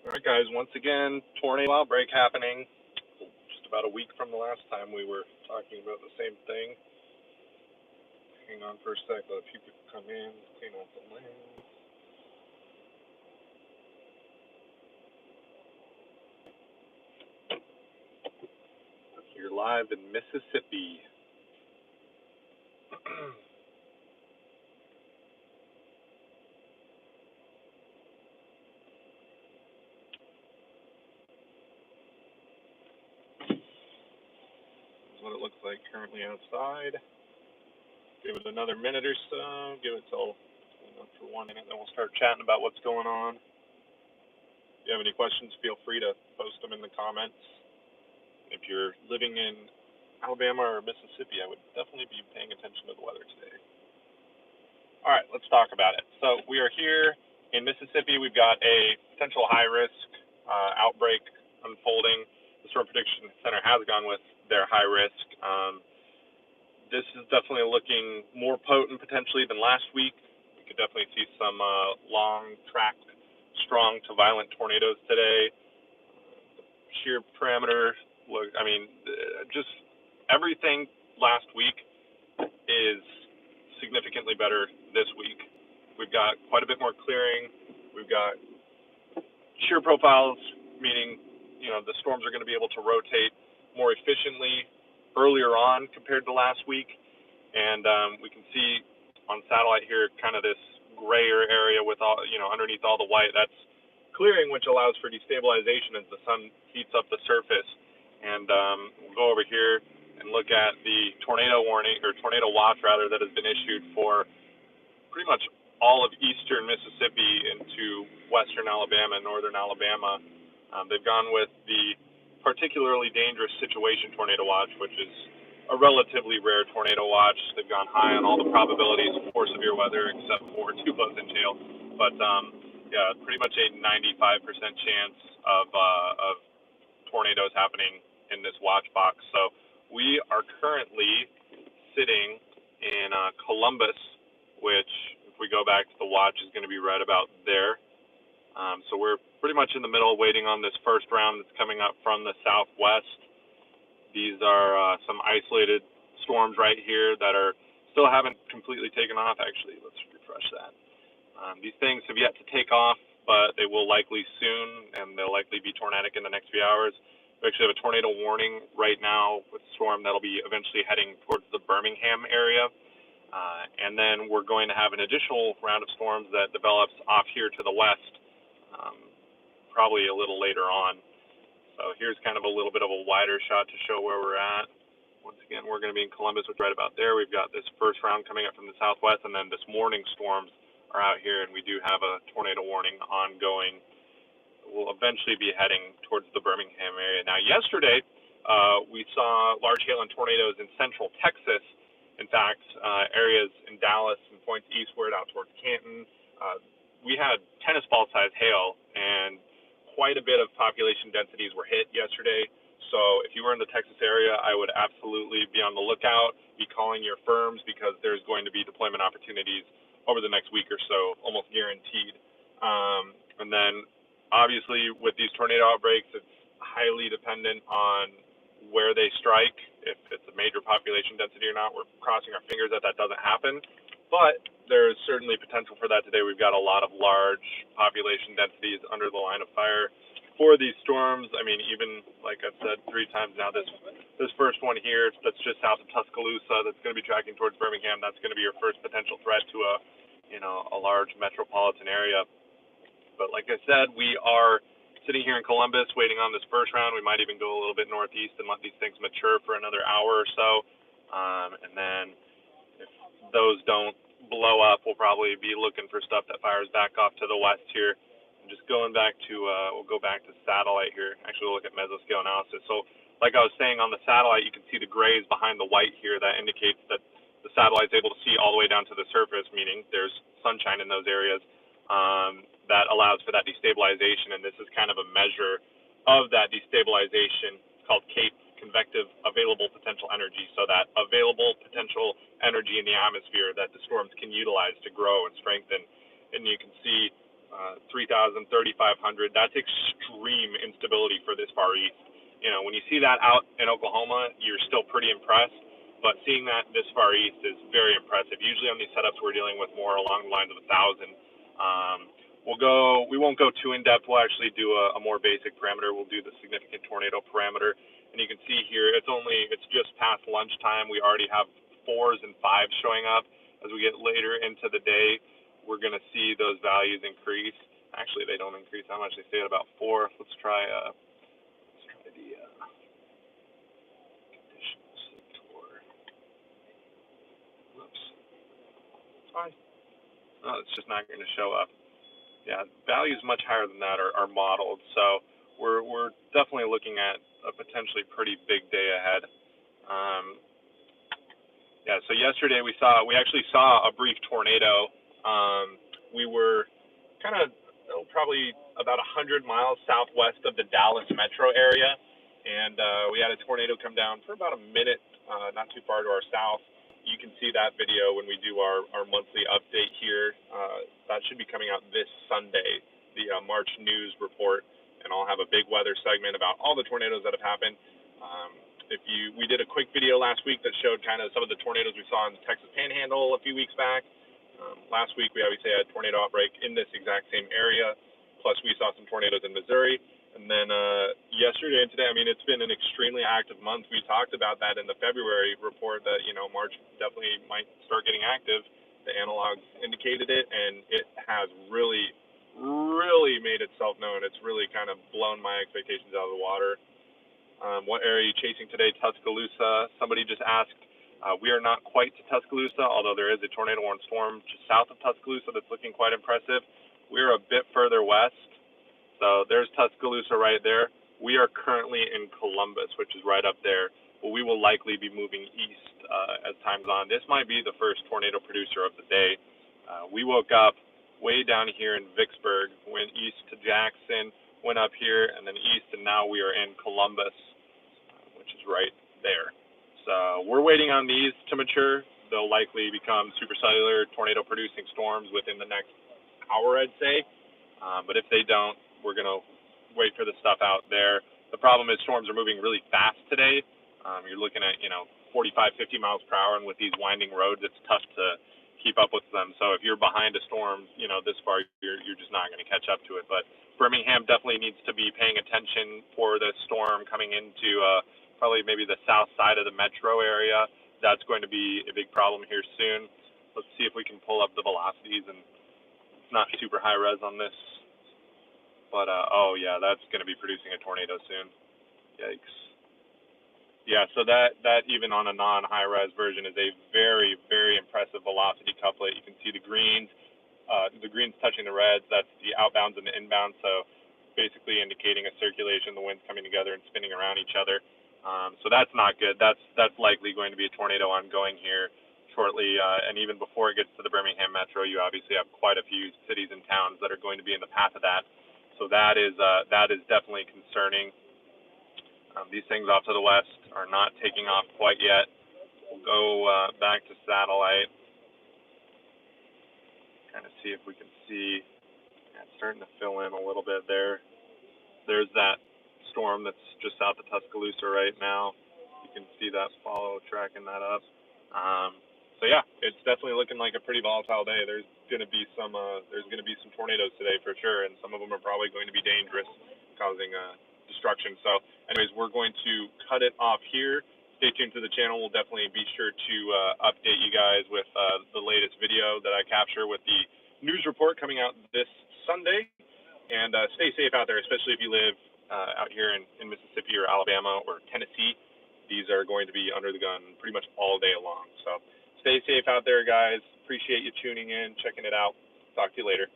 All right, guys, once again, tornado outbreak happening. Just about a week from the last time we were talking about the same thing. Hang on for a sec, let a few people come in, clean out the lanes. You're live in Mississippi. This is what it looks like currently outside. Give it another minute or so. Give it till for 1 minute, then we'll start chatting about what's going on. If you have any questions, feel free to post them in the comments. If you're living in Alabama or Mississippi, I would definitely be paying attention to the weather today. All right, let's talk about it. So we are here in Mississippi. We've got a potential high-risk outbreak unfolding. The Storm Prediction Center has gone with their high risk. This is definitely looking more potent potentially than last week. We could definitely see some long-track, strong to violent tornadoes today. Shear parameter, just everything last week is significantly better this week. We've got quite a bit more clearing. We've got shear profiles, meaning the storms are going to be able to rotate more efficiently earlier on compared to last week. And we can see on satellite here kind of this grayer area with all underneath all the white. That's clearing, which allows for destabilization as the sun heats up the surface. And we'll go over here and look at the tornado warning, or tornado watch rather, that has been issued for pretty much all of eastern Mississippi into western Alabama and northern Alabama. They've gone with the particularly dangerous situation tornado watch, which is a relatively rare tornado watch. They've gone high on all the probabilities for severe weather except for 2 close in tail. But pretty much a 95% chance of tornadoes happening in this watch box. So we are currently sitting in Columbus, which, if we go back to the watch, is going to be right about there. So we're pretty much in the middle, waiting on this first round that's coming up from the southwest. These are some isolated storms right here that still haven't completely taken off. Actually, let's refresh that. These things have yet to take off, but they will likely soon, and they'll likely be tornadic in the next few hours. We actually have a tornado warning right now with a storm that'll be eventually heading towards the Birmingham area. And then we're going to have an additional round of storms that develops off here to the west, probably a little later on. So here's kind of a little bit of a wider shot to show where we're at. Once again, we're going to be in Columbus, which is right about there. We've got this first round coming up from the southwest, and then this morning storms are out here, and we do have a tornado warning ongoing. We'll eventually be heading towards the Birmingham area. Now, yesterday, we saw large hail and tornadoes in central Texas. In fact, areas in Dallas and points eastward out towards Canton. We had tennis ball size hail, and quite a bit of population densities were hit yesterday. So if you were in the Texas area, I would absolutely be on the lookout, be calling your firms, because there's going to be deployment opportunities over the next week or so, almost guaranteed. And then obviously with these tornado outbreaks, it's highly dependent on where they strike, if it's a major population density or not. We're crossing our fingers that doesn't happen, but there's certainly potential for that today. We've got a lot of large population densities under the line of fire for these storms. I mean, even like I've said 3 times now, this first one here that's just south of Tuscaloosa, that's going to be tracking towards Birmingham, that's going to be your first potential threat to a large metropolitan area. But like I said, we are sitting here in Columbus waiting on this first round. We might even go a little bit northeast and let these things mature for another hour or so. And then if those don't blow up, we'll probably be looking for stuff that fires back off to the west here. And just going back to, we'll go back to satellite here. Actually, we'll look at mesoscale analysis. So like I was saying, on the satellite, you can see the grays behind the white here. That indicates that the satellite's able to see all the way down to the surface, meaning there's sunshine in those areas. That allows for that destabilization, and this is kind of a measure of that destabilization called CAPE, convective available potential energy. So that available potential energy in the atmosphere that the storms can utilize to grow and strengthen. And you can see 3,000, 3,500. That's extreme instability for this Far East. You know, when you see that out in Oklahoma, you're still pretty impressed. But seeing that this Far East is very impressive. Usually on these setups, we're dealing with more along the lines of 1,000. We won't go too in depth. We'll actually do a more basic parameter. We'll do the significant tornado parameter. And you can see here, it's just past lunchtime. We already have 4s and 5s showing up. As we get later into the day, we're going to see those values increase. Actually, they don't increase that much. They stay at about 4. Let's try the conditions tour. Oops. 5. Oh, it's just not going to show up. Yeah, values much higher than that are modeled. So we're definitely looking at a potentially pretty big day ahead. Yeah, so yesterday we actually saw a brief tornado. We were kind of probably about 100 miles southwest of the Dallas metro area, and we had a tornado come down for about a minute, not too far to our south. You can see that video when we do our monthly update here. That should be coming out this Sunday, the March news report, and I'll have a big weather segment about all the tornadoes that have happened. We did a quick video last week that showed kind of some of the tornadoes we saw in the Texas Panhandle a few weeks back. Last week we obviously had a tornado outbreak in this exact same area, plus we saw some tornadoes in Missouri. And then yesterday and today, I mean, it's been an extremely active month. We talked about that in the February report that, you know, March definitely might start getting active. The analogs indicated it, and it has really, really made itself known. It's really kind of blown my expectations out of the water. What area are you chasing today? Tuscaloosa. Somebody just asked. We are not quite to Tuscaloosa, although there is a tornado-warned storm just south of Tuscaloosa that's looking quite impressive. We're a bit further west. So there's Tuscaloosa right there. We are currently in Columbus, which is right up there. But we will likely be moving east as time goes on. This might be the first tornado producer of the day. We woke up way down here in Vicksburg, went east to Jackson, went up here, and then east, and now we are in Columbus, which is right there. So we're waiting on these to mature. They'll likely become supercellular tornado-producing storms within the next hour, I'd say. But if they don't, we're going to wait for the stuff out there. The problem is storms are moving really fast today. You're looking at, 45, 50 miles per hour, and with these winding roads, it's tough to keep up with them. So if you're behind a storm, this far, you're just not going to catch up to it. But Birmingham definitely needs to be paying attention for this storm coming into probably maybe the south side of the metro area. That's going to be a big problem here soon. Let's see if we can pull up the velocities, and it's not super high res on this. But, oh yeah, that's going to be producing a tornado soon. Yikes. Yeah, so that even on a non-high-res version is a very, very impressive velocity couplet. You can see the greens touching the reds. That's the outbounds and the inbounds, so basically indicating a circulation, the winds coming together and spinning around each other. So that's not good. That's likely going to be a tornado ongoing here shortly, and even before it gets to the Birmingham metro, you obviously have quite a few cities and towns that are going to be in the path of that. So that is definitely concerning. These things off to the west are not taking off quite yet. We'll go back to satellite, kind of see if we can see. Yeah, it's starting to fill in a little bit there. There's that storm that's just south of Tuscaloosa right now. You can see that follow tracking that up. So yeah, it's definitely looking like a pretty volatile day. There's going to be some tornadoes today for sure, and some of them are probably going to be dangerous, causing destruction. So anyways, we're going to cut it off here. Stay tuned to the channel. We'll definitely be sure to update you guys with the latest video that I capture with the news report coming out this Sunday. And stay safe out there, especially if you live out here in Mississippi or Alabama or Tennessee. These are going to be under the gun pretty much all day long. So stay safe out there, guys. Appreciate you tuning in, checking it out. Talk to you later.